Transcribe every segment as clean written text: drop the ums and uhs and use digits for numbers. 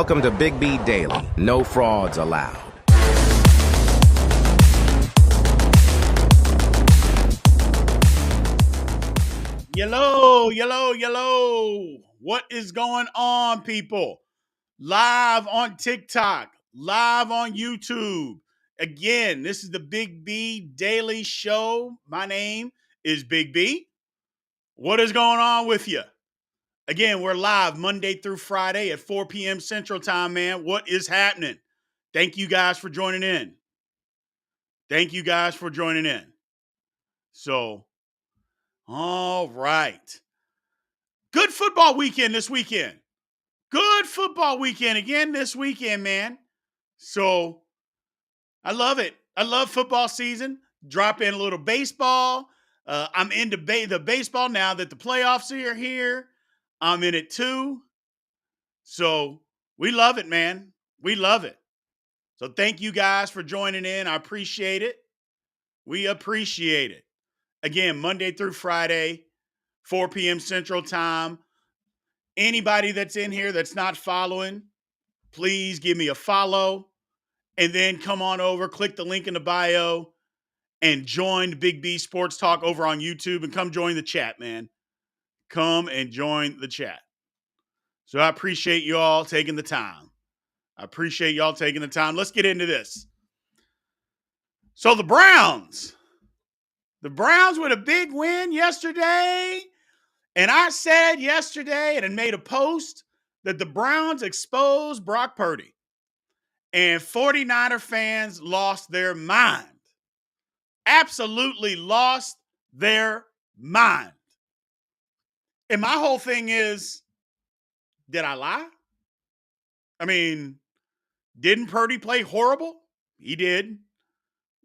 Welcome to Big B Daily. No frauds allowed. Yellow. What is going on, people? Live on TikTok, live on YouTube. Again, this is the Big B Daily Show. My name is Big B. What is going on with you? Again, we're live Monday through Friday at 4 p.m. Central Time, man. What is happening? Thank you guys for joining in. So, all right. Good football weekend this weekend. Good football weekend again this weekend, man. So I love it. I love football season. Drop in a little baseball. I'm into the baseball now that the playoffs are here. I'm in it too. So we love it, man. We love it. So thank you guys for joining in. I appreciate it. We appreciate it. Again, Monday through Friday, 4 p.m. Central Time. Anybody that's in here that's not following, please give me a follow and then come on over, click the link in the bio and join Big B Sports Talk over on YouTube and come join the chat, man. Come and join the chat. So I appreciate you all taking the time. Let's get into this. So the Browns with a big win yesterday. And I said yesterday and made a post that the Browns exposed Brock Purdy. And 49er fans lost their mind. Absolutely lost their mind. And my whole thing is, did I lie? I mean, didn't Purdy play horrible? He did.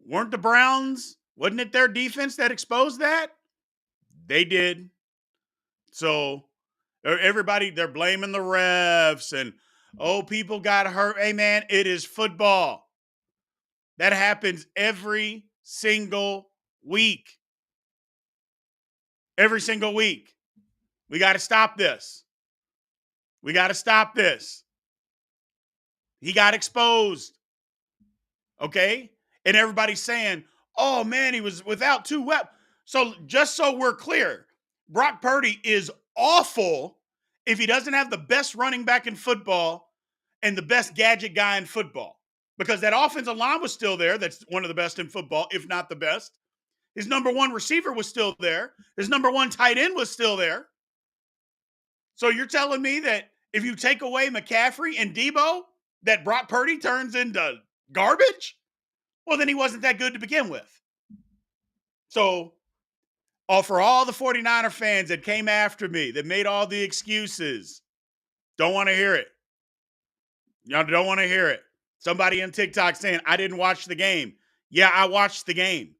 Wasn't it their defense that exposed that? They did. So everybody, they're blaming the refs and, people got hurt. Hey, man, it is football. That happens every single week. Every single week. We got to stop this. He got exposed. Okay? And everybody's saying, oh, man, he was without two weapons. So just so we're clear, Brock Purdy is awful if he doesn't have the best running back in football and the best gadget guy in football. Because that offensive line was still there. That's one of the best in football, if not the best. His number one receiver was still there. His number one tight end was still there. So you're telling me that if you take away McCaffrey and Debo, that Brock Purdy turns into garbage? Well, then he wasn't that good to begin with. So, for all the 49er fans that came after me, that made all the excuses, don't want to hear it. Y'all don't want to hear it. Somebody on TikTok saying, I didn't watch the game. Yeah, I watched the game.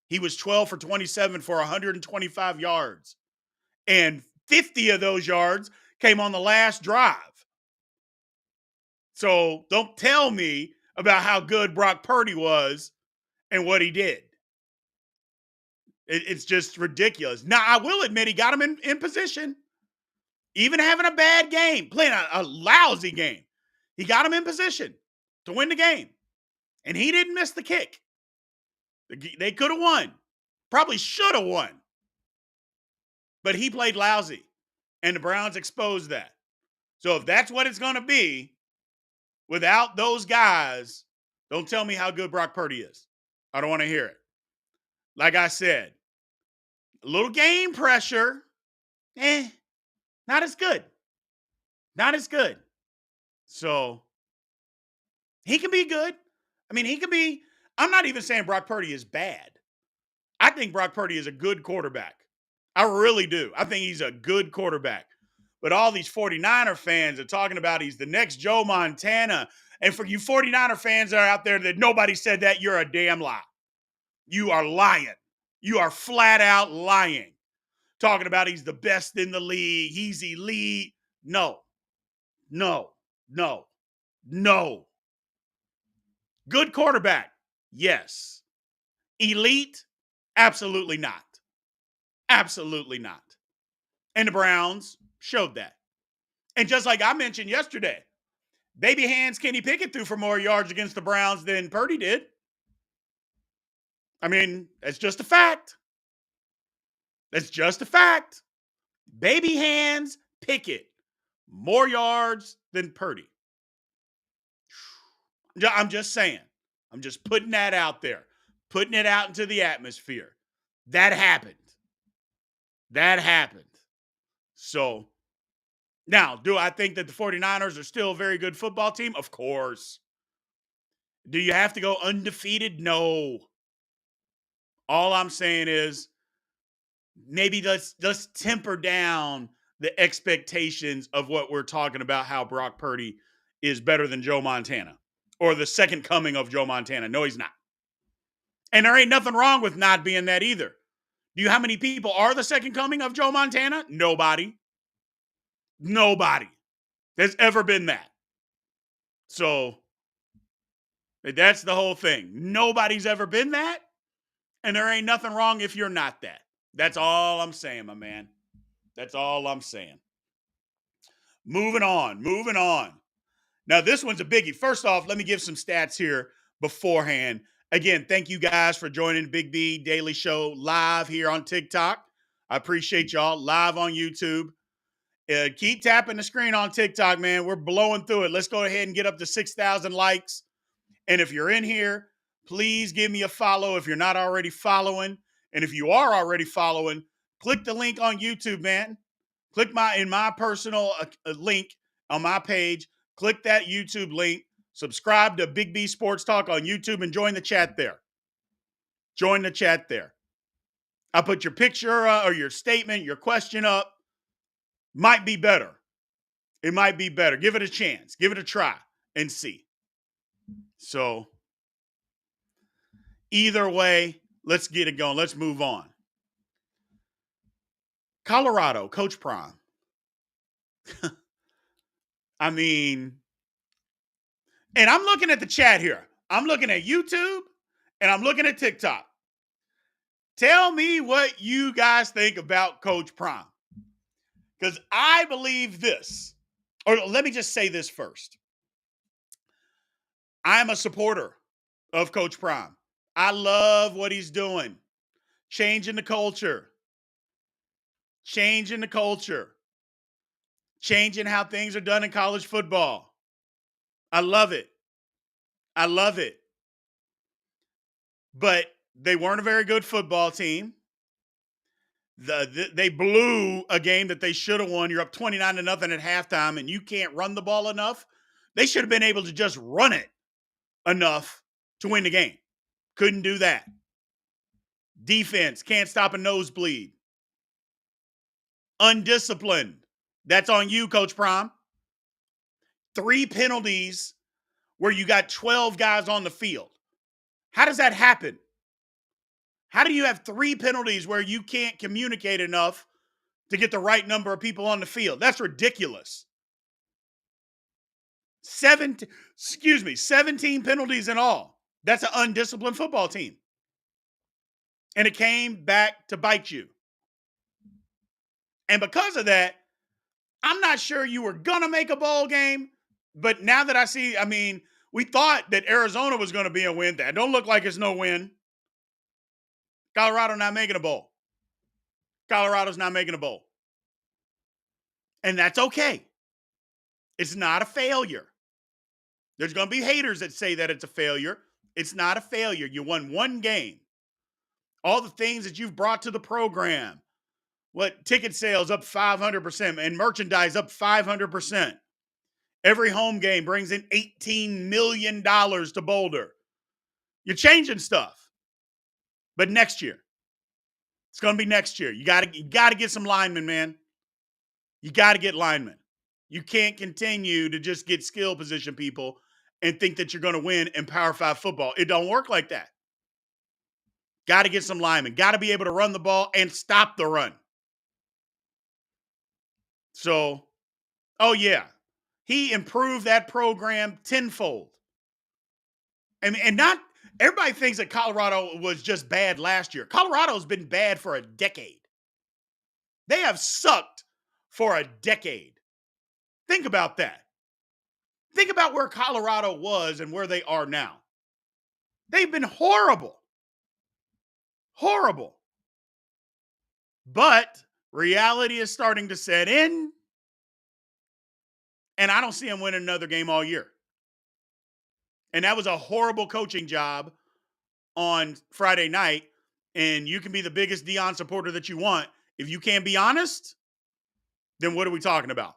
He was 12 for 27 for 125 yards. And 50 of those yards came on the last drive. So don't tell me about how good Brock Purdy was and what he did. It's just ridiculous. Now, I will admit he got him in position. Even having a bad game, playing a lousy game, he got him in position to win the game. And he didn't miss the kick. They could have won. Probably should have won. But he played lousy. And the Browns exposed that. So if that's what it's going to be, without those guys, don't tell me how good Brock Purdy is. I don't want to hear it. Like I said, a little game pressure, not as good. Not as good. So he can be good. I mean, I'm not even saying Brock Purdy is bad. I think Brock Purdy is a good quarterback. I really do. I think he's a good quarterback. But all these 49er fans are talking about he's the next Joe Montana. And for you 49er fans that are out there that nobody said that, you're a damn lie. You are lying. You are flat out lying. Talking about he's the best in the league. He's elite. No. Good quarterback. Yes. Elite? Absolutely not. Absolutely not. And the Browns showed that. And just like I mentioned yesterday, Baby hands Kenny Pickett threw for more yards against the Browns than Purdy did. I mean, that's just a fact. That's just a fact. Baby hands Pickett, more yards than Purdy. I'm just saying. I'm just putting that out there, putting it out into the atmosphere. That happened. That happened. So now, do I think that the 49ers are still a very good football team? Of course. Do you have to go undefeated? No. All I'm saying is maybe let's temper down the expectations of what we're talking about, how Brock Purdy is better than Joe Montana or the second coming of Joe Montana. No, he's not. And there ain't nothing wrong with not being that either. Do you know how many people are the second coming of Joe Montana? Nobody. Nobody has ever been that. So that's the whole thing. Nobody's ever been that. And there ain't nothing wrong if you're not that. That's all I'm saying, my man. That's all I'm saying. Moving on. Now, this one's a biggie. First off, let me give some stats here beforehand. Again, thank you guys for joining Big B Daily Show live here on TikTok. I appreciate y'all. Live on YouTube. Keep tapping the screen on TikTok, man. We're blowing through it. Let's go ahead and get up to 6,000 likes. And if you're in here, please give me a follow if you're not already following. And if you are already following, click the link on YouTube, man. Click my personal link on my page. Click that YouTube link. Subscribe to Big B Sports Talk on YouTube and join the chat there. Join the chat there. I'll put your picture or your statement, your question up. Might be better. It might be better. Give it a chance. Give it a try and see. So either way, let's get it going. Let's move on. Colorado, Coach Prime. I mean, and I'm looking at the chat here. I'm looking at YouTube and I'm looking at TikTok. Tell me what you guys think about Coach Prime. Because I believe this. Or let me just say this first. I'm a supporter of Coach Prime. I love what he's doing. Changing the culture. Changing how things are done in college football. I love it. But they weren't a very good football team. They blew a game that they should have won. You're up 29-0 at halftime, and you can't run the ball enough. They should have been able to just run it enough to win the game. Couldn't do that. Defense can't stop a nosebleed. Undisciplined. That's on you, Coach Prime. 3 penalties where you got 12 guys on the field. How does that happen? How do you have 3 penalties where you can't communicate enough to get the right number of people on the field? That's ridiculous. 17 penalties in all. That's an undisciplined football team. And it came back to bite you. And because of that, I'm not sure you were going to make a bowl game. But now that I see, we thought that Arizona was going to be a win. That don't look like it's no win. Colorado not making a bowl. Colorado's not making a bowl. And that's okay. It's not a failure. There's going to be haters that say that it's a failure. It's not a failure. You won 1 game. All the things that you've brought to the program. What ticket sales up 500% and merchandise up 500%. Every home game brings in $18 million to Boulder. You're changing stuff. But next year, it's going to be next year. You got to get some linemen, man. You got to get linemen. You can't continue to just get skill position people and think that you're going to win in Power 5 football. It don't work like that. Got to get some linemen. Got to be able to run the ball and stop the run. So, oh yeah, he improved that program tenfold. And not everybody thinks that Colorado was just bad last year. Colorado's been bad for a decade. They have sucked for a decade. Think about that. Think about where Colorado was and where they are now. They've been horrible. Horrible. But reality is starting to set in, and I don't see them winning another game all year. And that was a horrible coaching job on Friday night. And you can be the biggest Deion supporter that you want. If you can't be honest, then what are we talking about?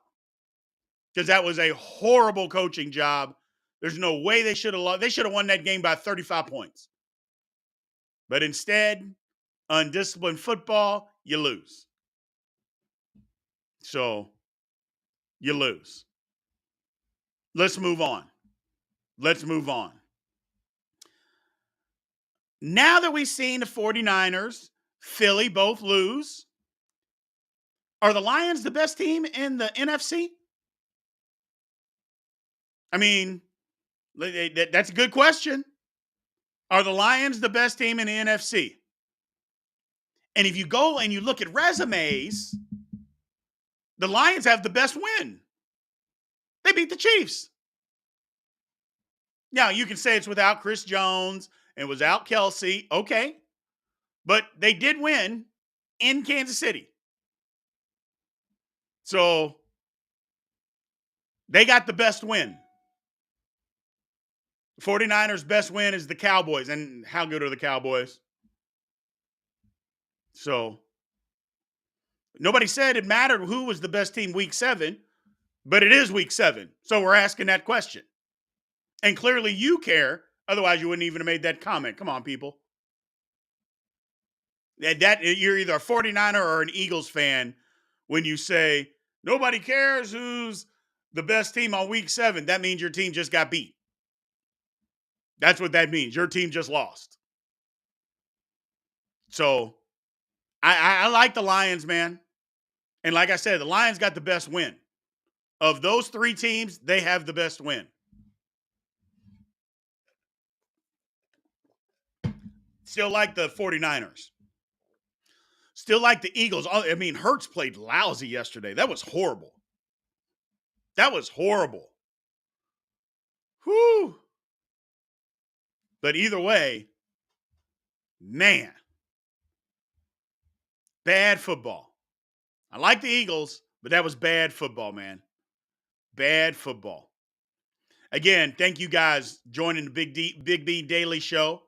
Because that was a horrible coaching job. There's no way they should have lost. They should have won that game by 35 points. But instead, undisciplined football, you lose. So you lose. Let's move on. Let's move on. Now that we've seen the 49ers, Philly both lose, are the Lions the best team in the NFC? I mean, that's a good question. Are the Lions the best team in the NFC? And if you go and you look at resumes, the Lions have the best win. They beat the Chiefs. Now, you can say it's without Chris Jones and without Kelsey. Okay. But they did win in Kansas City. So they got the best win. 49ers' best win is the Cowboys. And how good are the Cowboys? So nobody said it mattered who was the best team week 7, but it is week 7. So we're asking that question. And clearly you care. Otherwise, you wouldn't even have made that comment. Come on, people. That you're either a 49er or an Eagles fan when you say nobody cares who's the best team on week 7. That means your team just got beat. That's what that means. Your team just lost. So I like the Lions, man. And like I said, the Lions got the best win. Of those 3 teams, they have the best win. Still like the 49ers. Still like the Eagles. I mean, Hurts played lousy yesterday. That was horrible. That was horrible. Whew. But either way, man, bad football. I like the Eagles, but that was bad football, man. Bad football. Again, thank you guys joining the Big B Daily Show.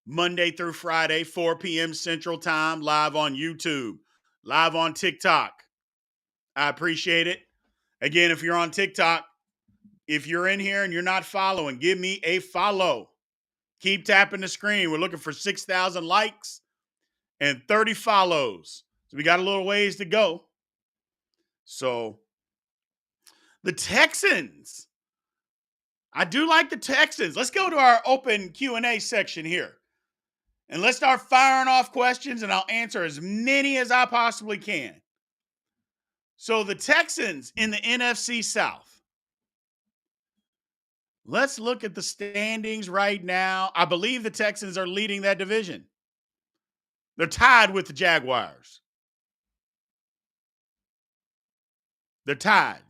Monday through Friday, 4 p.m. Central Time, live on YouTube, live on TikTok. I appreciate it. Again, if you're on TikTok, if you're in here and you're not following, give me a follow. Keep tapping the screen. We're looking for 6,000 likes and 30 follows. So we got a little ways to go. So the Texans. I do like the Texans. Let's go to our open Q&A section here. And let's start firing off questions, and I'll answer as many as I possibly can. So the Texans in the NFC South. Let's look at the standings right now. I believe the Texans are leading that division. They're tied with the Jaguars. They're tied.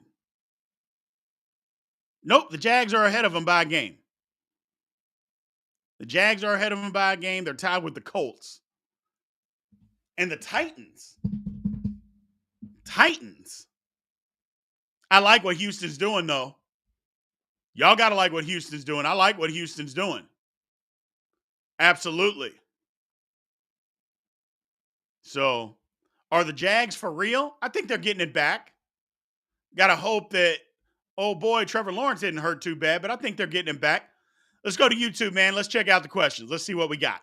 Nope, the Jags are ahead of them by a game. The Jags are ahead of them by a game. They're tied with the Colts. And the Titans. I like what Houston's doing, though. Y'all got to like what Houston's doing. I like what Houston's doing. Absolutely. So, are the Jags for real? I think they're getting it back. Got to hope that, oh boy, Trevor Lawrence didn't hurt too bad, but I think they're getting him back. Let's go to YouTube, man. Let's check out the questions. Let's see what we got.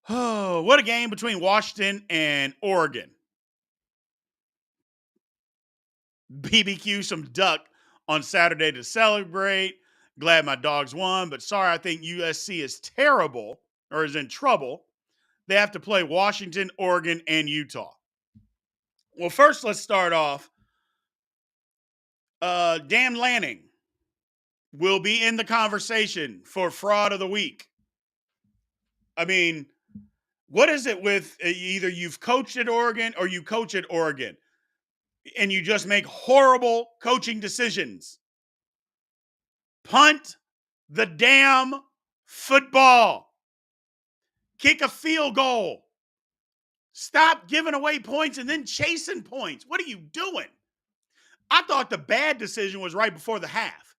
Oh, what a game between Washington and Oregon. BBQ some duck on Saturday to celebrate. Glad my dogs won, but sorry, I think USC is terrible or is in trouble. They have to play Washington, Oregon, and Utah. Well, first, let's start off. Dan Lanning will be in the conversation for Fraud of the Week. I mean, what is it with either you've coached at Oregon or you coach at Oregon? and you just make horrible coaching decisions. Punt the damn football. Kick a field goal. Stop giving away points and then chasing points. What are you doing? I thought the bad decision was right before the half.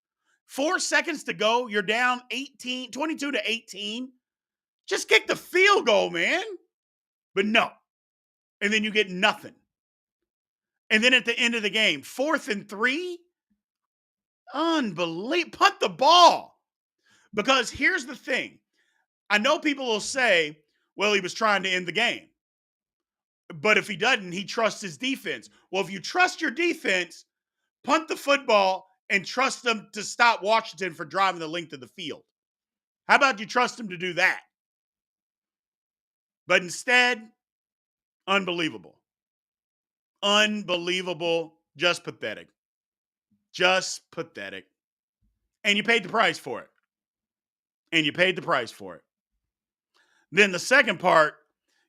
4 seconds to go. You're down 22 to 18. Just kick the field goal, man. But no. And then you get nothing. And then at the end of the game, 4th and 3. Unbelievable. Punt the ball. Because here's the thing. I know people will say, well, he was trying to end the game. But if he doesn't, he trusts his defense. Well, if you trust your defense, punt the football and trust them to stop Washington for driving the length of the field. How about you trust them to do that? But instead, unbelievable. Unbelievable. Just pathetic. Just pathetic. And you paid the price for it. And you paid the price for it. Then the second part,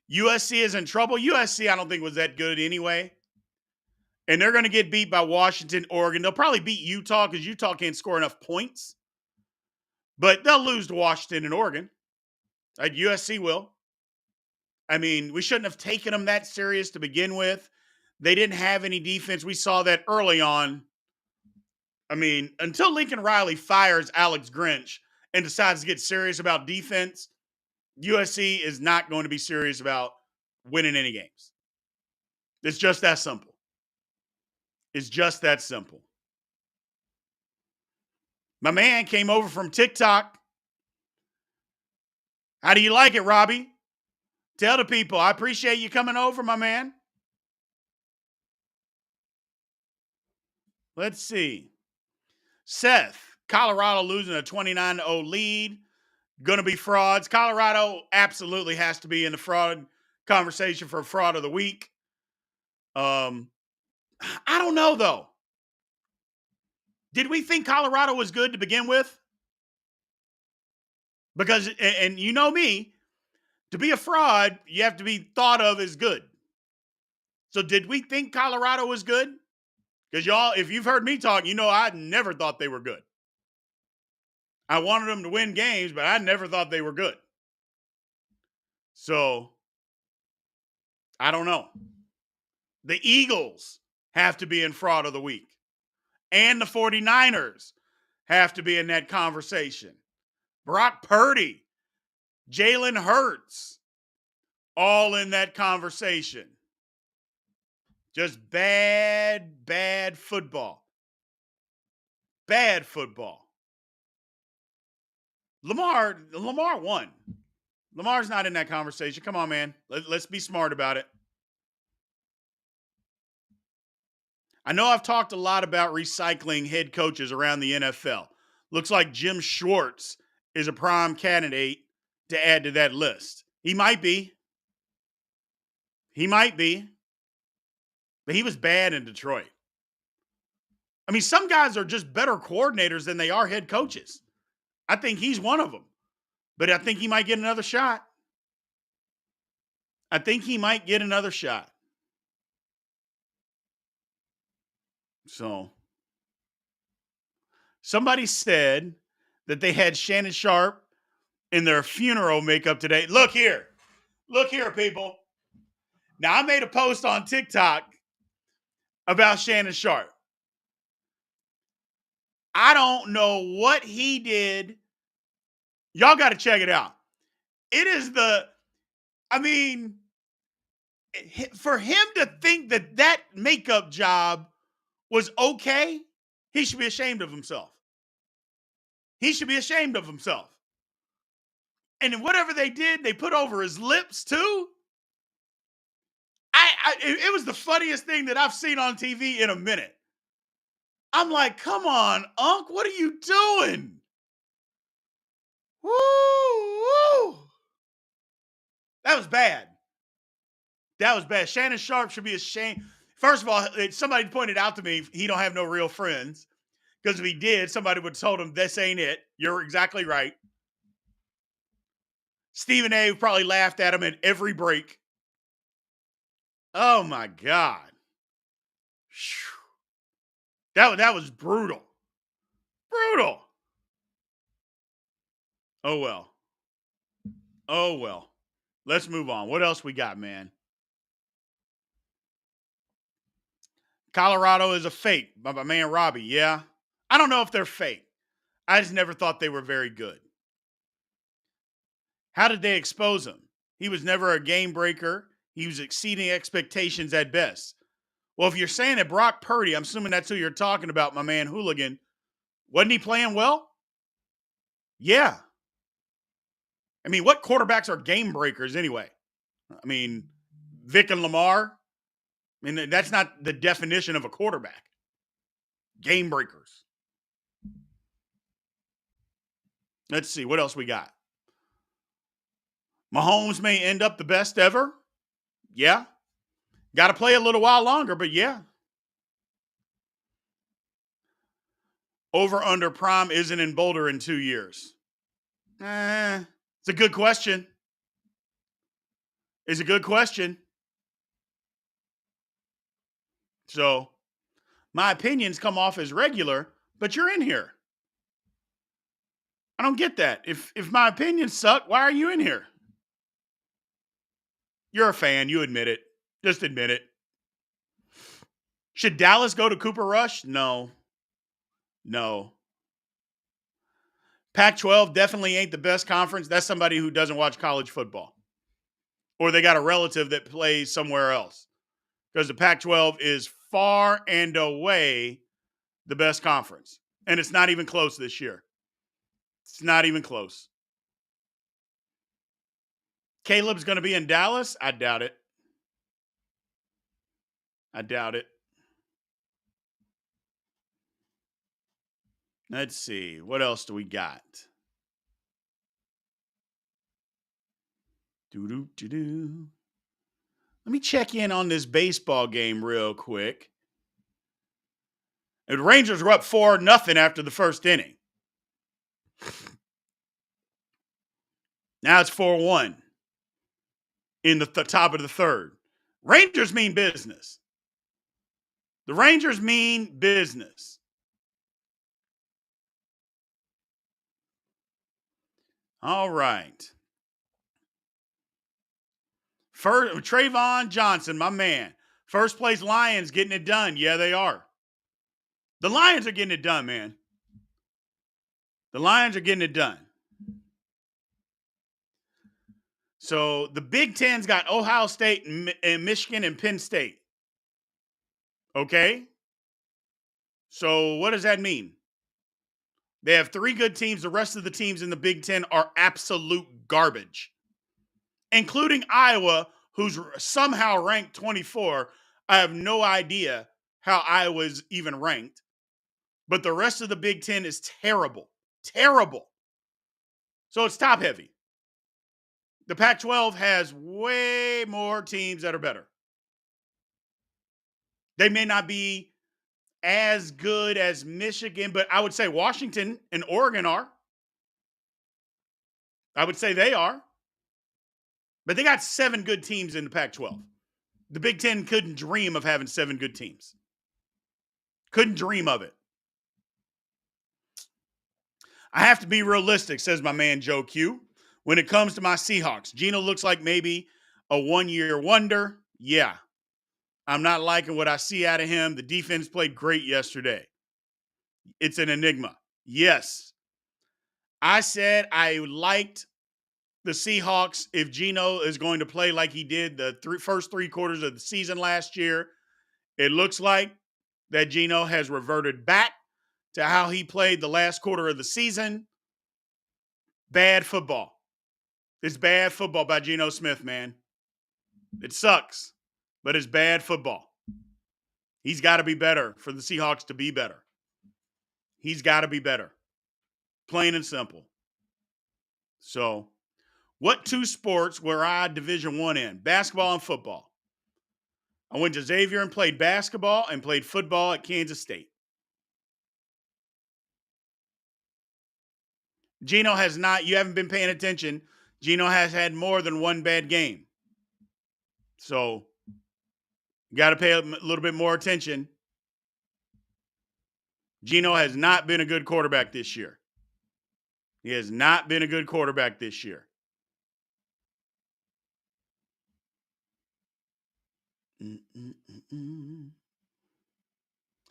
USC is in trouble. USC, I don't think was that good anyway. And they're going to get beat by Washington, Oregon. They'll probably beat Utah because Utah can't score enough points. But they'll lose to Washington and Oregon. USC will. I mean, we shouldn't have taken them that serious to begin with. They didn't have any defense. We saw that early on. I mean, until Lincoln Riley fires Alex Grinch and decides to get serious about defense, USC is not going to be serious about winning any games. It's just that simple. It's just that simple. My man came over from TikTok. How do you like it, Robbie? Tell the people. I appreciate you coming over, my man. Let's see. Seth, Colorado losing a 29-0 lead. Going to be frauds. Colorado absolutely has to be in the fraud conversation for fraud of the week. I don't know, though. Did we think Colorado was good to begin with? Because, and you know me, to be a fraud, you have to be thought of as good. So did we think Colorado was good? Because y'all, if you've heard me talk, you know I never thought they were good. I wanted them to win games, but I never thought they were good. So, I don't know. The Eagles have to be in fraud of the week. And the 49ers have to be in that conversation. Brock Purdy, Jalen Hurts, all in that conversation. Just bad, bad football. Bad football. Lamar won. Lamar's not in that conversation. Come on, man. Let's be smart about it. I know I've talked a lot about recycling head coaches around the NFL. Looks like Jim Schwartz is a prime candidate to add to that list. He might be. He might be. But he was bad in Detroit. I mean, some guys are just better coordinators than they are head coaches. I think he's one of them. But I think he might get another shot. I think he might get another shot. So, somebody said that they had Shannon Sharpe in their funeral makeup today. Look here. Look here, people. Now, I made a post on TikTok about Shannon Sharpe. I don't know what he did. Y'all got to check it out. It is for him to think that makeup job was okay, he should be ashamed of himself. He should be ashamed of himself. And then whatever they did, they put over his lips too. It was the funniest thing that I've seen on TV in a minute. I'm like, come on, Unc, what are you doing? Woo! That was bad. That was bad. Shannon Sharpe should be ashamed. First of all, somebody pointed out to me he don't have no real friends. Because if he did, somebody would have told him this ain't it. You're exactly right. Stephen A. probably laughed at him at every break. Oh, my God. That was brutal. Brutal. Oh, well. Oh, well. Let's move on. What else we got, man? Colorado is a fake by my man Robbie. Yeah. I don't know if they're fake. I just never thought they were very good. How did they expose him? He was never a game breaker. He was exceeding expectations at best. Well, if you're saying that Brock Purdy, I'm assuming that's who you're talking about, my man Hooligan, wasn't he playing well? Yeah. I mean, what quarterbacks are game breakers anyway? I mean, Vic and Lamar. I mean, that's not the definition of a quarterback. Game breakers. Let's see. What else we got? Mahomes may end up the best ever. Yeah. Got to play a little while longer, but yeah. Over under prime isn't in Boulder in 2 years. It's a good question. It's a good question. So, my opinions come off as regular, but you're in here. I don't get that. If my opinions suck, why are you in here? You're a fan. You admit it. Just admit it. Should Dallas go to Cooper Rush? No. No. Pac-12 definitely ain't the best conference. That's somebody who doesn't watch college football. Or they got a relative that plays somewhere else. Because the Pac-12 is far and away the best conference. And it's not even close this year. It's not even close. Caleb's going to be in Dallas? I doubt it. I doubt it. Let's see. What else do we got? Doo-doo-doo-doo. Let me check in on this baseball game real quick. The Rangers were up 4-0 after the first inning. Now it's 4-1 in the top of the third. Rangers mean business. The Rangers mean business. All right. First, Trayvon Johnson, my man. First place Lions getting it done. Yeah, they are. The Lions are getting it done, man. The Lions are getting it done. So the Big Ten's got Ohio State and Michigan and Penn State. Okay? So what does that mean? They have 3 good teams. The rest of the teams in the Big Ten are absolute garbage, including Iowa, who's somehow ranked 24. I have no idea how Iowa's even ranked. But the rest of the Big Ten is terrible. Terrible. So it's top heavy. The Pac-12 has way more teams that are better. They may not be as good as Michigan, but I would say Washington and Oregon are. I would say they are. But they got 7 good teams in the Pac-12. The Big Ten couldn't dream of having 7 good teams. Couldn't dream of it. I have to be realistic, says my man Joe Q. When it comes to my Seahawks, Geno looks like maybe a 1-year wonder. Yeah. I'm not liking what I see out of him. The defense played great yesterday. It's an enigma. Yes. I said I liked the Seahawks if Geno is going to play like he did the first 3 quarters of the season last year. It looks like that Geno has reverted back to how he played the last quarter of the season. Bad football. It's bad football by Geno Smith, man. It sucks, but it's bad football. He's got to be better for the Seahawks to be better. He's got to be better. Plain and simple. So, what 2 sports were I Division I in? Basketball and football. I went to Xavier and played basketball and played football at Kansas State. Geno has not, you haven't been paying attention. Geno has had more than 1 bad game. So, you got to pay a little bit more attention. Geno has not been a good quarterback this year. He has not been a good quarterback this year.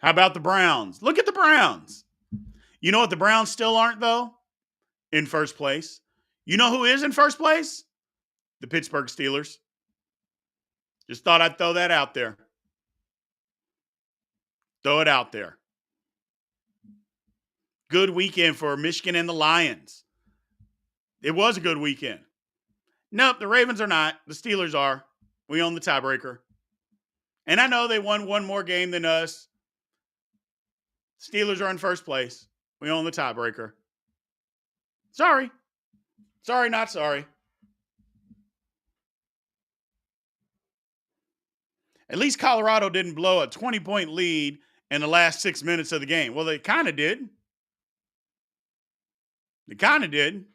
How about the Browns? Look at the Browns. You know what the Browns still aren't, though? In first place. You know who is in first place? The Pittsburgh Steelers. Just thought I'd throw that out there. Throw it out there. Good weekend for Michigan and the Lions. It was a good weekend. Nope, the Ravens are not. The Steelers are. We own the tiebreaker. And I know they won one more game than us. Steelers are in first place. We own the tiebreaker. Sorry. Sorry, not sorry. At least Colorado didn't blow a 20-point lead in the last 6 minutes of the game. Well, they kind of did. They kind of did.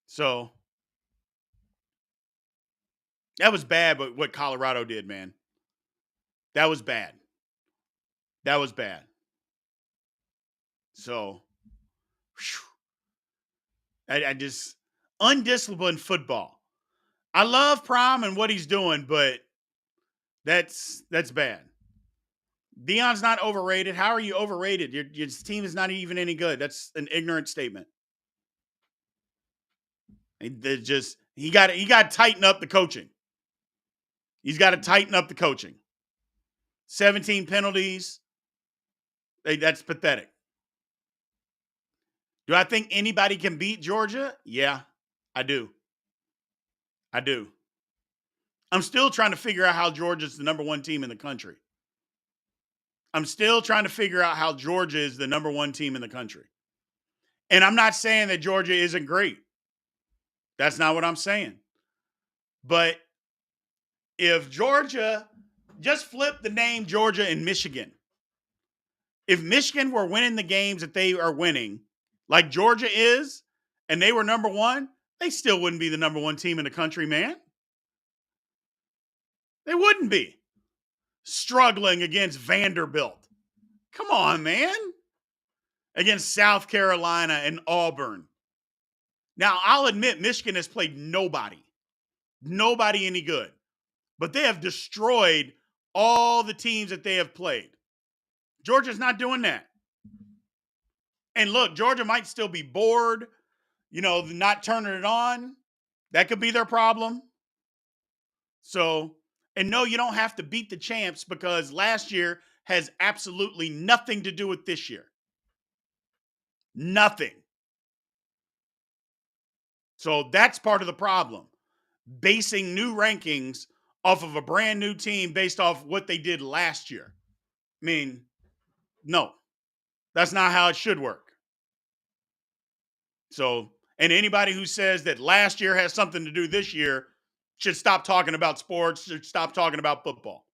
So that was bad, but what Colorado did, man. That was bad. That was bad. So, I just, undisciplined football. I love Prime and what he's doing, but that's bad. Deion's not overrated. How are you overrated? Your team is not even any good. That's an ignorant statement. He got to tighten up the coaching. He's got to tighten up the coaching. 17 penalties. That's pathetic. Do I think anybody can beat Georgia? Yeah, I do. I'm still trying to figure out how Georgia's the number one team in the country. I'm still trying to figure out how Georgia is the number one team in the country. And I'm not saying that Georgia isn't great. That's not what I'm saying. But if Georgia, just flip the name Georgia and Michigan. If Michigan were winning the games that they are winning, like Georgia is, and they were number one, they still wouldn't be the number one team in the country, man. They wouldn't be. Struggling against Vanderbilt. Come on, man. Against South Carolina and Auburn. Now, I'll admit Michigan has played nobody. Nobody any good. But they have destroyed all the teams that they have played. Georgia's not doing that. And look, Georgia might still be bored, not turning it on. That could be their problem. So, and no, you don't have to beat the champs because last year has absolutely nothing to do with this year. Nothing. So that's part of the problem. Basing new rankings off of a brand new team based off what they did last year. I mean, no, that's not how it should work. So, and anybody who says that last year has something to do this year should stop talking about sports, should stop talking about football.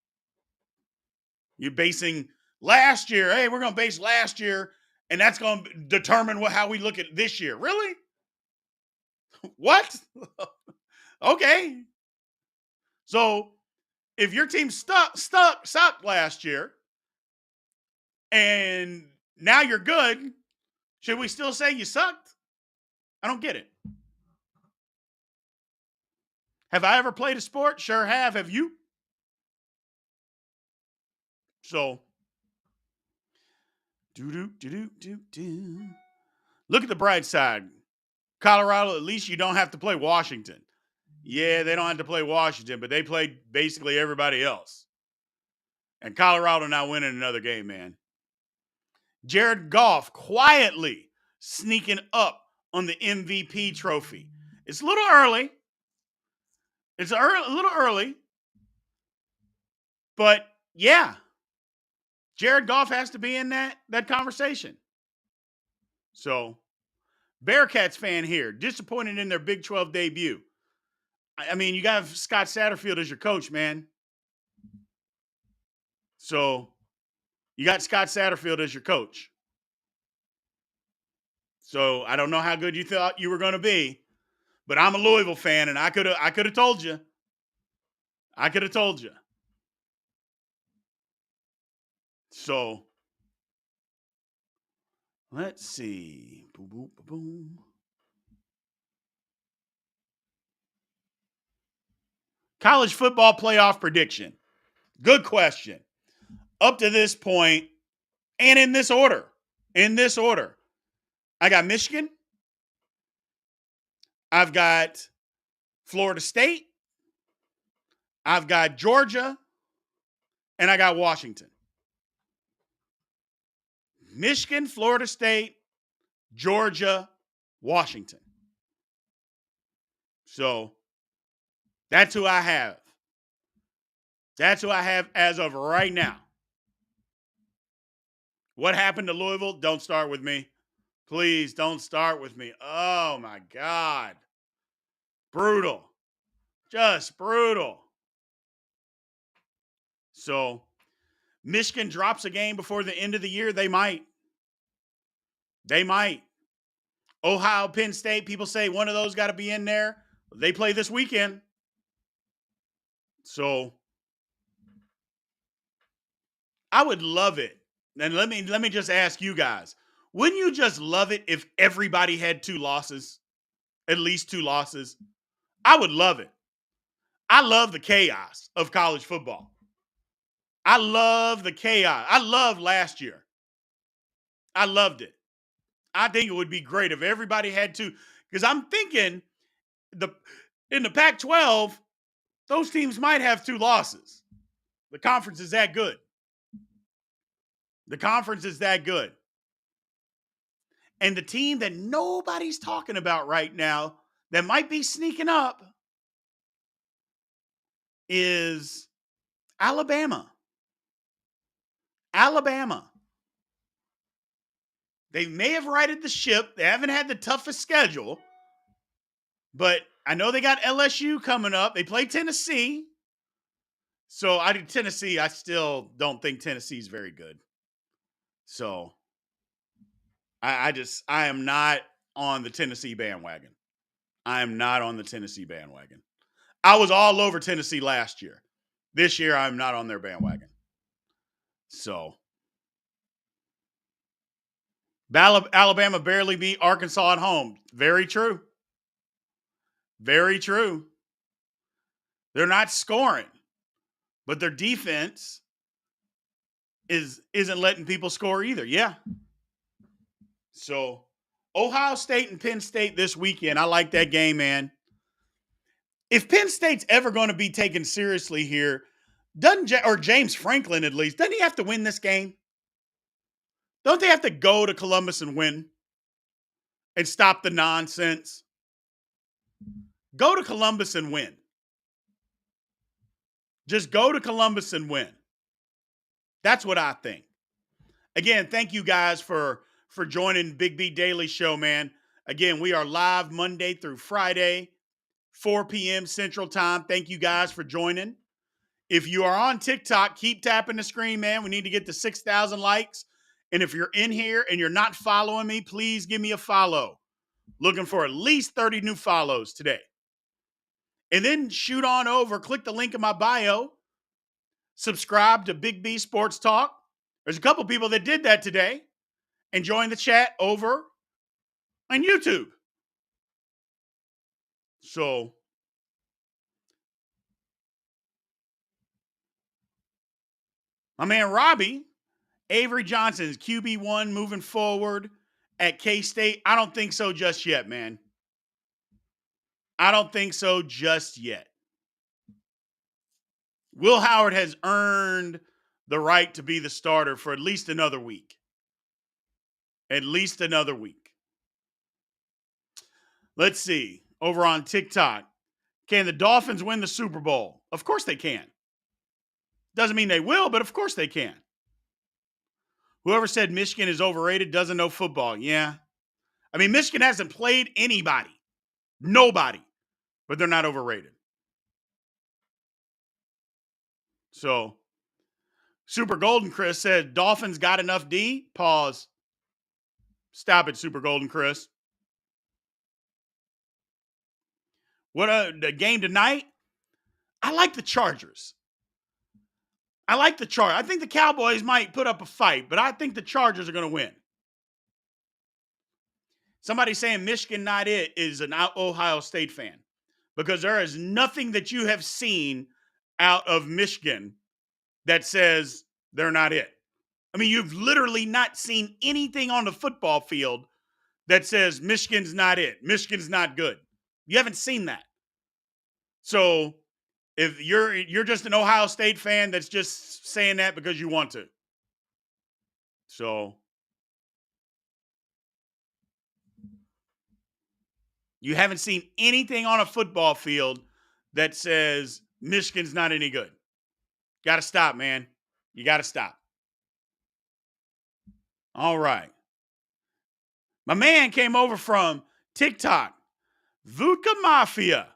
You're basing last year, hey, we're going to base last year, and that's going to determine how we look at this year. Really? What? Okay. So, if your team sucked last year, and now you're good, should we still say you sucked? I don't get it. Have I ever played a sport? Sure have. Have you? So, look at the bright side. Colorado, at least you don't have to play Washington. Yeah, they don't have to play Washington, but they played basically everybody else. And Colorado now winning another game, man. Jared Goff quietly sneaking up on the MVP trophy. It's a little early. It's a little early. But, yeah. Jared Goff has to be in that conversation. So, Bearcats fan here, disappointed in their Big 12 debut. I mean, you got Scott Satterfield as your coach, man. So, you got Scott Satterfield as your coach. So, I don't know how good you thought you were going to be, but I'm a Louisville fan, and I could have told you. I could have told you. So let's see. Boom, boom, boom, boom. College football playoff prediction. Good question. Up to this point, and in this order, I got Michigan. I've got Florida State. I've got Georgia. And I got Washington. Michigan, Florida State, Georgia, Washington. So that's who I have. That's who I have as of right now. What happened to Louisville? Don't start with me. Please don't start with me. Oh my God. Brutal. Just brutal. So Michigan drops a game before the end of the year. They might. Ohio, Penn State, people say one of those got to be in there. They play this weekend. So I would love it. And let me just ask you guys. Wouldn't you just love it if everybody had 2 losses? At least 2 losses? I would love it. I love the chaos of college football. I love the chaos. I loved last year. I loved it. I think it would be great if everybody had 2. Because I'm thinking in the Pac-12, those teams might have 2 losses. The conference is that good. And the team that nobody's talking about right now that might be sneaking up is Alabama. They may have righted the ship. They haven't had the toughest schedule. But I know they got LSU coming up. They play Tennessee. So I still don't think Tennessee's very good. So I am not on the Tennessee bandwagon. I was all over Tennessee last year. This year, I'm not on their bandwagon. So Alabama barely beat Arkansas at home. Very true. They're not scoring, but their defense isn't letting people score either. Yeah. So Ohio State and Penn State this weekend. I like that game, man. If Penn State's ever going to be taken seriously here, or James Franklin at least, doesn't he have to win this game? Don't they have to go to Columbus and win and stop the nonsense? Go to Columbus and win. Just go to Columbus and win. That's what I think. Again, thank you guys for joining Big B Daily Show, man. Again, we are live Monday through Friday, 4 p.m. Central Time. Thank you guys for joining. If you are on TikTok, keep tapping the screen, man. We need to get to 6,000 likes. And if you're in here and you're not following me, please give me a follow. Looking for at least 30 new follows today. And then shoot on over, click the link in my bio, subscribe to Big B Sports Talk. There's a couple people that did that today, and join the chat over on YouTube. So my man Robbie, Avery Johnson's QB1 moving forward at K-State. I don't think so just yet, man. I don't think so just yet. Will Howard has earned the right to be the starter for at least another week. Let's see. Over on TikTok, can the Dolphins win the Super Bowl? Of course they can. Doesn't mean they will, but of course they can. Whoever said Michigan is overrated doesn't know football. Yeah. I mean, Michigan hasn't played anybody. Nobody. But they're not overrated. So, Super Golden Chris said, Dolphins got enough D? Pause. Stop it, Super Golden Chris. The game tonight? I like the Chargers. I like the Chargers. I think the Cowboys might put up a fight, but I think the Chargers are going to win. Somebody saying Michigan not it is an Ohio State fan because there is nothing that you have seen out of Michigan that says they're not it. I mean, you've literally not seen anything on the football field that says Michigan's not it. Michigan's not good. You haven't seen that. So if you're just an Ohio State fan that's just saying that because you want to. So you haven't seen anything on a football field that says Michigan's not any good. Got to stop, man. You got to stop. All right. My man came over from TikTok. Vodka Mafia.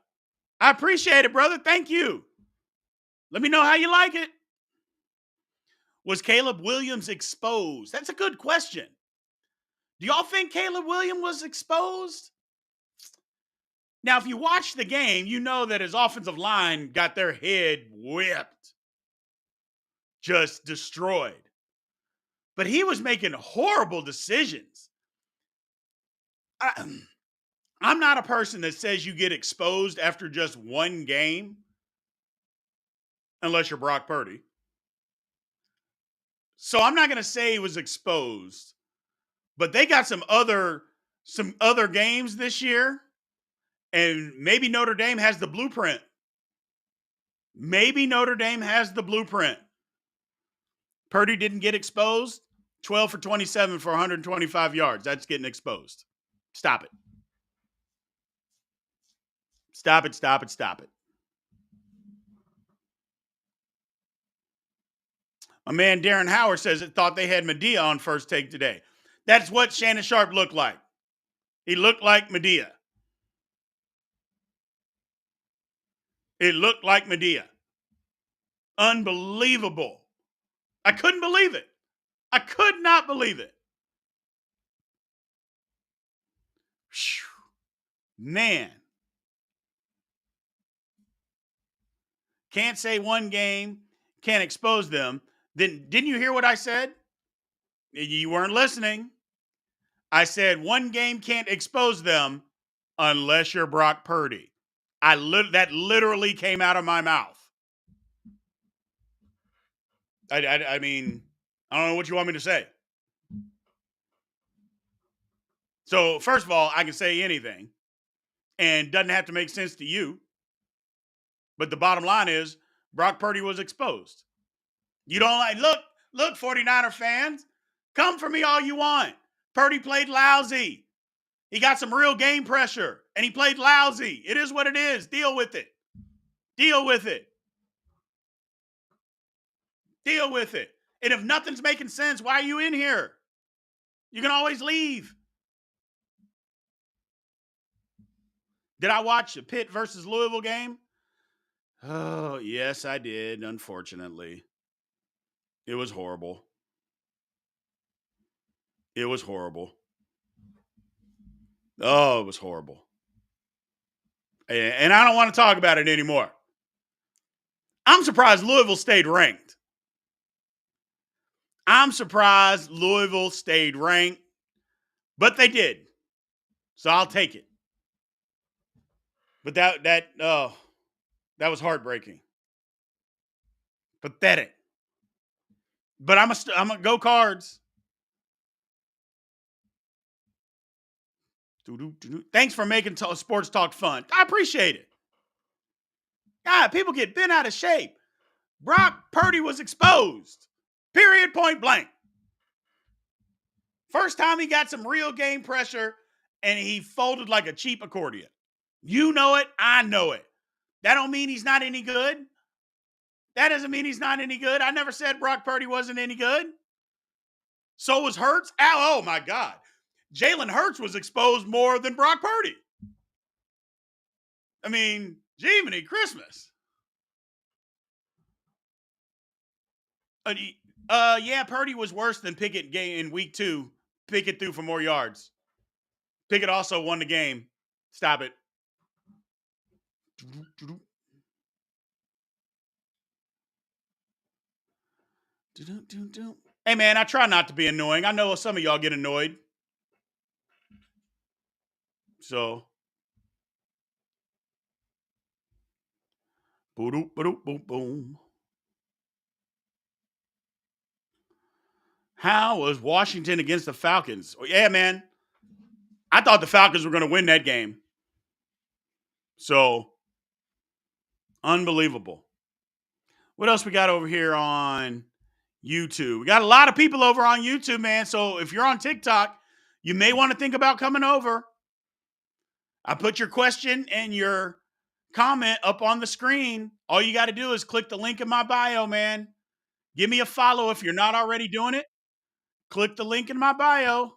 I appreciate it, brother. Thank you. Let me know how you like it. Was Caleb Williams exposed? That's a good question. Do y'all think Caleb Williams was exposed? Now, if you watch the game, you know that his offensive line got their head whipped. Just destroyed. But he was making horrible decisions. I'm not a person that says you get exposed after just one game, unless you're Brock Purdy. So I'm not going to say he was exposed, but they got some other games this year, and maybe Notre Dame has the blueprint. Maybe Notre Dame has the blueprint. Purdy didn't get exposed. 12 for 27 for 125 yards. That's getting exposed. Stop it. Stop it, stop it, stop it. My man Darren Howard says it thought they had Medea on First Take today. That's what Shannon Sharpe looked like. He looked like Medea. It looked like Medea. Unbelievable. I couldn't believe it. I could not believe it. Man. Can't say one game, can't expose them. Then didn't you hear what I said? You weren't listening. I said one game can't expose them unless you're Brock Purdy. That literally came out of my mouth. I mean, I don't know what you want me to say. So first of all, I can say anything and doesn't have to make sense to you. But the bottom line is Brock Purdy was exposed. You don't like, look, 49er fans, come for me all you want. Purdy played lousy. He got some real game pressure, and he played lousy. It is what it is. Deal with it. Deal with it. Deal with it. And if nothing's making sense, why are you in here? You can always leave. Did I watch the Pitt versus Louisville game? Oh, yes, I did, unfortunately. It was horrible. It was horrible. Oh, it was horrible. And I don't want to talk about it anymore. I'm surprised Louisville stayed ranked. I'm surprised Louisville stayed ranked, but they did. So I'll take it. But that was heartbreaking. Pathetic. But I'm gonna go Cards. Thanks for making sports talk fun. I appreciate it. God, people get bent out of shape. Brock Purdy was exposed. Period, point blank. First time he got some real game pressure, and he folded like a cheap accordion. You know it. I know it. That don't mean he's not any good. That doesn't mean he's not any good. I never said Brock Purdy wasn't any good. So was Hurts. Oh my God. Jalen Hurts was exposed more than Brock Purdy. I mean, Jiminy Christmas. Yeah, Purdy was worse than Pickett in week 2. Pickett threw for more yards. Pickett also won the game. Stop it. Do-do-do-do. Hey, man, I try not to be annoying. I know some of y'all get annoyed. So, boom, boom, boom, boom. How was Washington against the Falcons? Oh, yeah, man. I thought the Falcons were going to win that game. So, unbelievable. What else we got over here on YouTube? We got a lot of people over on YouTube, man. So, if you're on TikTok, you may want to think about coming over. I put your question and your comment up on the screen. All you got to do is click the link in my bio, man. Give me a follow if you're not already doing it. Click the link in my bio.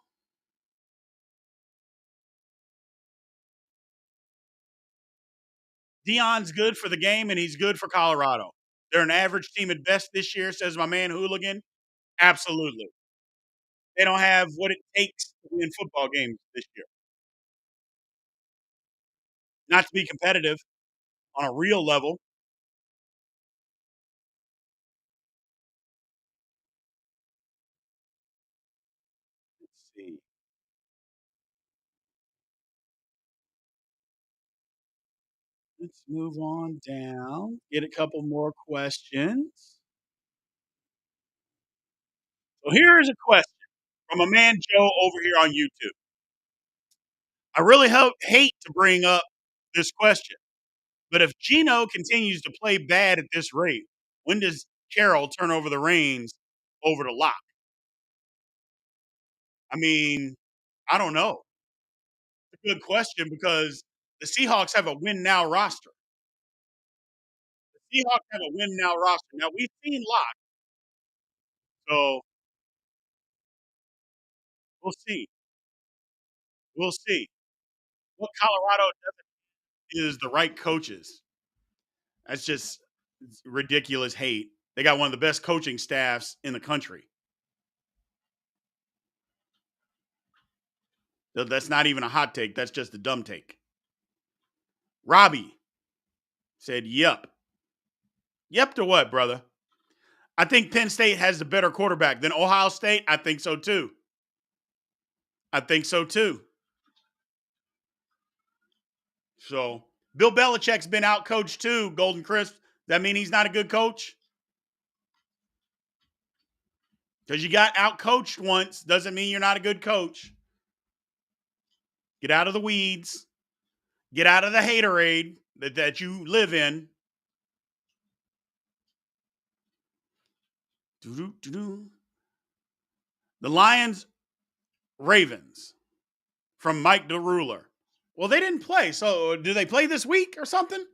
Dion's good for the game and he's good for Colorado. They're an average team at best this year, says my man Hooligan. Absolutely. They don't have what it takes to win football games this year. Not to be competitive on a real level. Let's see. Let's move on down. Get a couple more questions. So here is a question from a man Joe over here on YouTube. I really hate to bring up this question, but if Gino continues to play bad at this rate, when does Carroll turn over the reins over to Locke? I mean, I don't know. It's a good question because the Seahawks have a win now roster. The Seahawks have a win now roster. Now we've seen Locke, so we'll see. We'll see. What Colorado does is the right coaches. That's just ridiculous hate. They got one of the best coaching staffs in the country. That's not even a hot take. That's just a dumb take. Robbie said, "Yep, yep to what, brother? I think Penn State has the better quarterback than Ohio State. I think so too. I think so too. So Bill Belichick's been out coached too. Golden Crisp. That mean he's not a good coach? Because you got out coached once doesn't mean you're not a good coach. Get out of the weeds. Get out of the haterade that you live in. Doo-doo-doo-doo. The Lions Ravens from Mike DeRuler. Well, they didn't play. So do they play this week or something?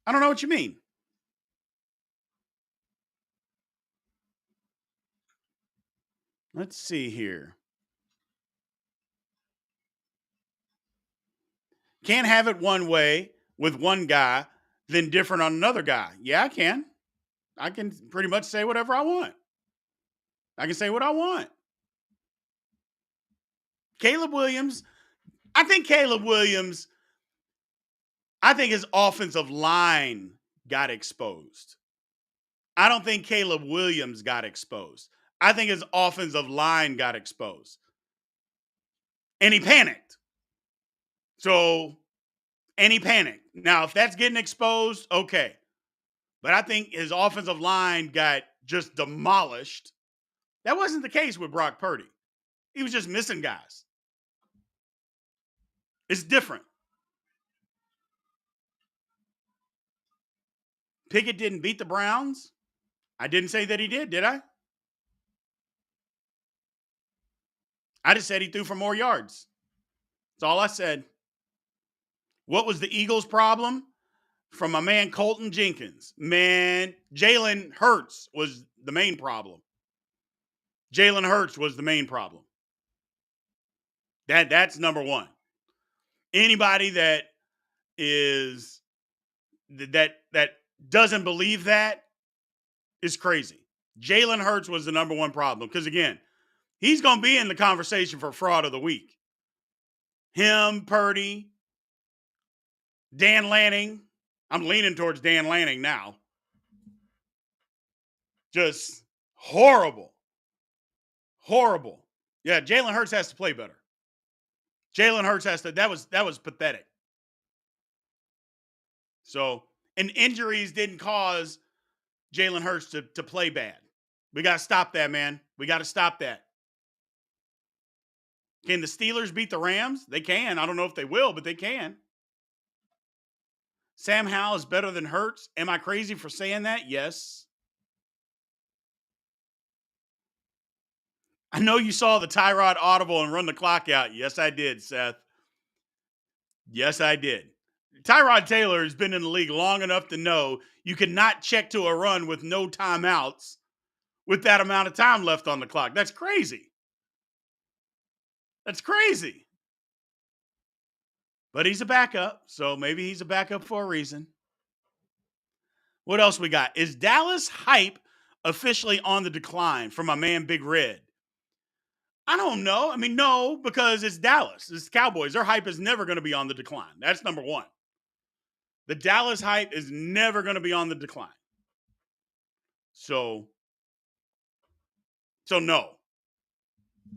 I don't know what you mean. Let's see here. Can't have it one way with one guy, then different on another guy. Yeah, I can. I can pretty much say whatever I want. I can say what I want. Caleb Williams, I think Caleb Williams, I think his offensive line got exposed. I don't think Caleb Williams got exposed. I think his offensive line got exposed. And he panicked. So, and he panicked. Now, if that's getting exposed, okay. But I think his offensive line got just demolished. That wasn't the case with Brock Purdy. He was just missing guys. It's different. Pickett didn't beat the Browns. I didn't say that he did I? I just said he threw for more yards. That's all I said. What was the Eagles' problem? From my man Colton Jenkins. Man, Jalen Hurts was the main problem. Jalen Hurts was the main problem. That's number one. Anybody that is that doesn't believe that is crazy. Jalen Hurts was the number one problem because again, he's going to be in the conversation for fraud of the week. Him, Purdy, Dan Lanning. I'm leaning towards Dan Lanning now. Just horrible. Horrible. Yeah, Jalen Hurts has to play better. Jalen Hurts has to. That was pathetic. So, and injuries didn't cause Jalen Hurts to play bad. We got to stop that, man. We got to stop that. Can the Steelers beat the Rams? They can. I don't know if they will, but they can. Sam Howell is better than Hurts. Am I crazy for saying that? Yes. I know you saw the Tyrod audible and run the clock out. Yes, I did, Seth. Yes, I did. Tyrod Taylor has been in the league long enough to know you cannot check to a run with no timeouts with that amount of time left on the clock. That's crazy. That's crazy. But he's a backup, so maybe he's a backup for a reason. What else we got? Is Dallas hype officially on the decline from my man Big Red? I don't know. I mean, no, because it's Dallas. It's the Cowboys. Their hype is never going to be on the decline. That's number one. The Dallas hype is never going to be on the decline. So no.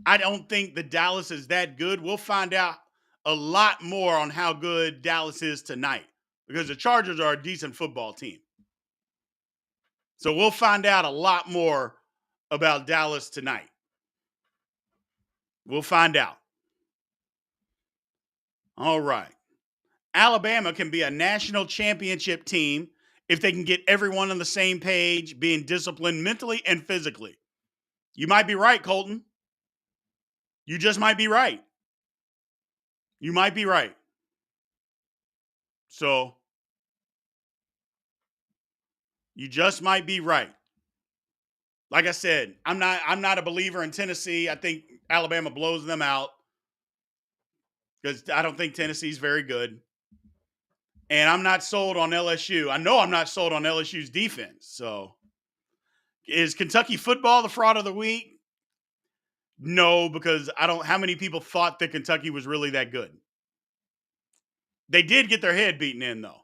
I don't think the Dallas is that good. We'll find out a lot more on how good Dallas is tonight because the Chargers are a decent football team. So we'll find out a lot more about Dallas tonight. We'll find out. All right. Alabama can be a national championship team if they can get everyone on the same page, being disciplined mentally and physically. You might be right, Colton. You just might be right. You might be right. So, you just might be right. Like I said, I'm not a believer in Tennessee. I think Alabama blows them out because I don't think Tennessee's very good. And I'm not sold on LSU. I know I'm not sold on LSU's defense. So, is Kentucky football the fraud of the week? No, because how many people thought that Kentucky was really that good? They did get their head beaten in, though.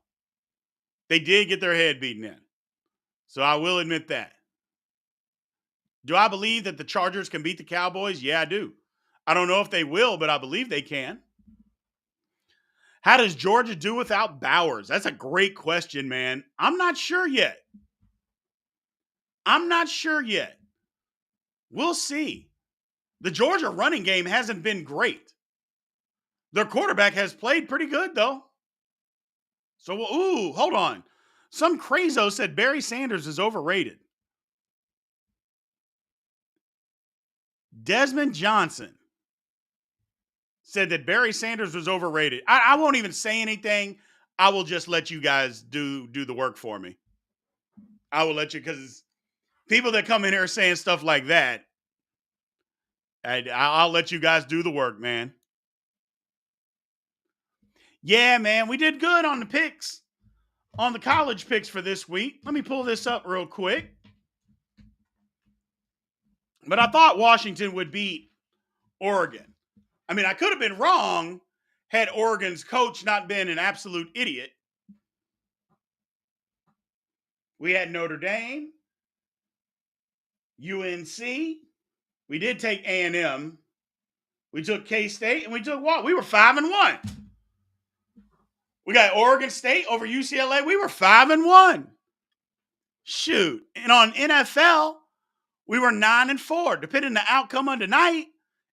They did get their head beaten in. So I will admit that. Do I believe that the Chargers can beat the Cowboys? Yeah, I do. I don't know if they will, but I believe they can. How does Georgia do without Bowers? That's a great question, man. I'm not sure yet. We'll see. The Georgia running game hasn't been great. Their quarterback has played pretty good, though. So, hold on. Some crazo said Barry Sanders is overrated. Desmond Johnson said that Barry Sanders was overrated. I won't even say anything. I will just let you guys do the work for me. I will let you, because people that come in here saying stuff like that, I'll let you guys do the work, man. Yeah, man, we did good on the picks, on the college picks for this week. Let me pull this up real quick. But I thought Washington would beat Oregon. I mean, I could have been wrong had Oregon's coach not been an absolute idiot. We had Notre Dame, UNC. We did take A&M. We took K-State, and we took what? We were 5-1. We got Oregon State over UCLA. We were 5-1. Shoot. And on NFL, we were 9-4. Depending on the outcome of tonight,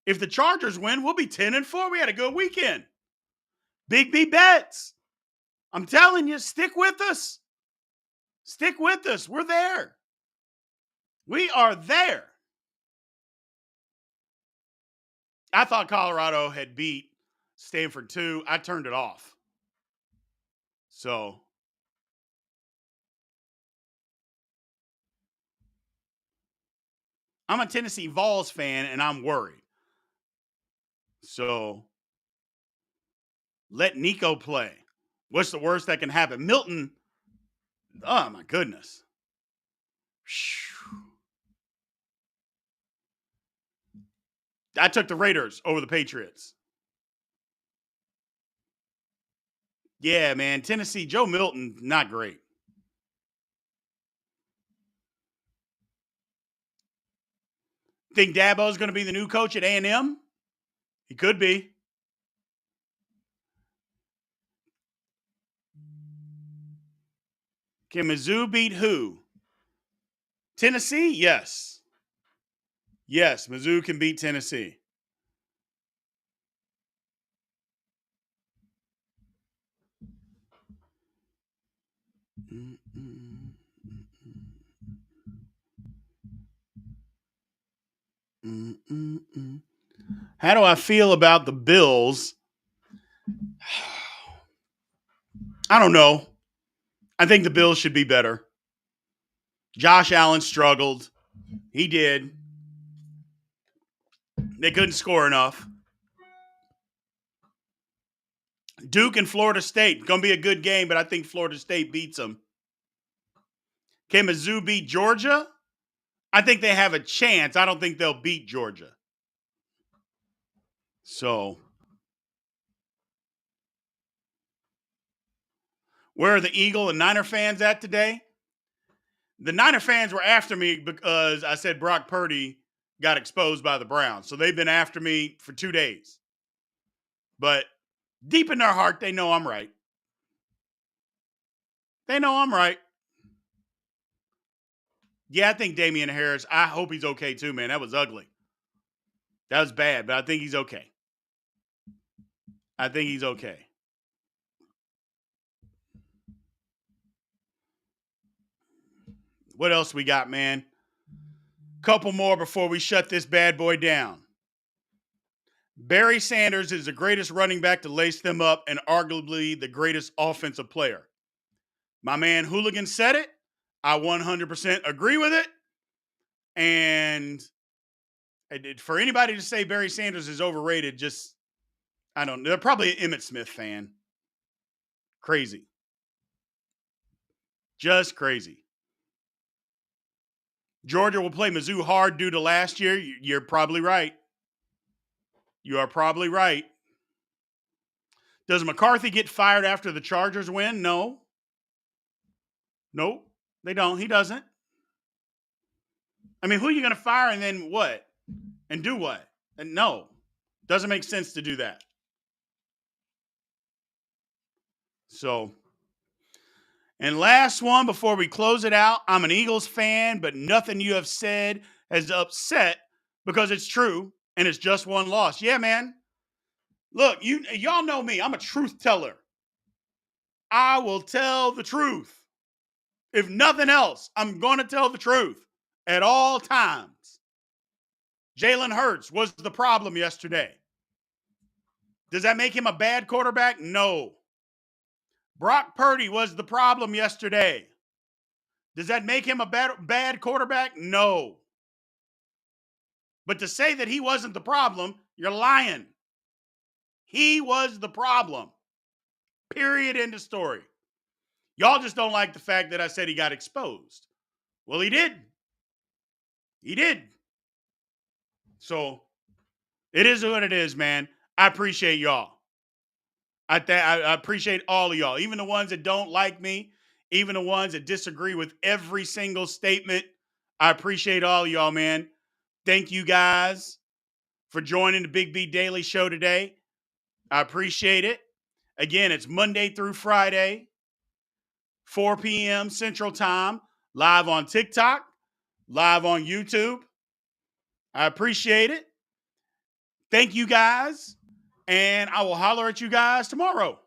if the Chargers win, we'll be 10-4. We had a good weekend. Big B bets. I'm telling you, stick with us. Stick with us. We're there. We are there. I thought Colorado had beat Stanford too. I turned it off. So, I'm a Tennessee Vols fan, and I'm worried. So, let Nico play. What's the worst that can happen? Milton, oh my goodness. I took the Raiders over the Patriots. Yeah, man. Tennessee, Joe Milton, not great. Think Dabo's going to be the new coach at A&M? He could be. Can Mizzou beat who? Tennessee? Yes. Yes, Mizzou can beat Tennessee. How do I feel about the Bills? I don't know. I think the Bills should be better. Josh Allen struggled. He did. They couldn't score enough. Duke and Florida State. Going to be a good game, but I think Florida State beats them. Can Mizzou beat Georgia? I think they have a chance. I don't think they'll beat Georgia. So, where are the Eagle and Niner fans at today? The Niner fans were after me because I said Brock Purdy got exposed by the Browns. So they've been after me for 2 days. But deep in their heart, they know I'm right. They know I'm right. Yeah, I think Damian Harris, I hope he's okay too, man. That was ugly. That was bad, but I think he's okay. I think he's okay. What else we got, man? Couple more before we shut this bad boy down. Barry Sanders is the greatest running back to lace them up and arguably the greatest offensive player. My man Hooligan said it. I 100% agree with it. And for anybody to say Barry Sanders is overrated, just, I don't know. They're probably an Emmitt Smith fan. Crazy. Just crazy. Georgia will play Mizzou hard due to last year. You're probably right. You are probably right. Does McCarthy get fired after the Chargers win? No. Nope, they don't. He doesn't. I mean, who are you going to fire and then what? And do what? And no. Doesn't make sense to do that. So, and last one before we close it out. I'm an Eagles fan, but nothing you have said has upset because it's true and it's just one loss. Yeah, man. Look, y'all know me. I'm a truth teller. I will tell the truth. If nothing else, I'm going to tell the truth at all times. Jalen Hurts was the problem yesterday. Does that make him a bad quarterback? No. Brock Purdy was the problem yesterday. Does that make him a bad quarterback? No. But to say that he wasn't the problem, you're lying. He was the problem. Period. End of story. Y'all just don't like the fact that I said he got exposed. Well, he did. He did. So it is what it is, man. I appreciate y'all. I appreciate all of y'all, even the ones that don't like me, even the ones that disagree with every single statement. I appreciate all of y'all, man. Thank you guys for joining the Big B Daily Show today. I appreciate it. Again, it's Monday through Friday, 4 p.m. Central Time, live on TikTok, live on YouTube. I appreciate it. Thank you guys. And I will holler at you guys tomorrow.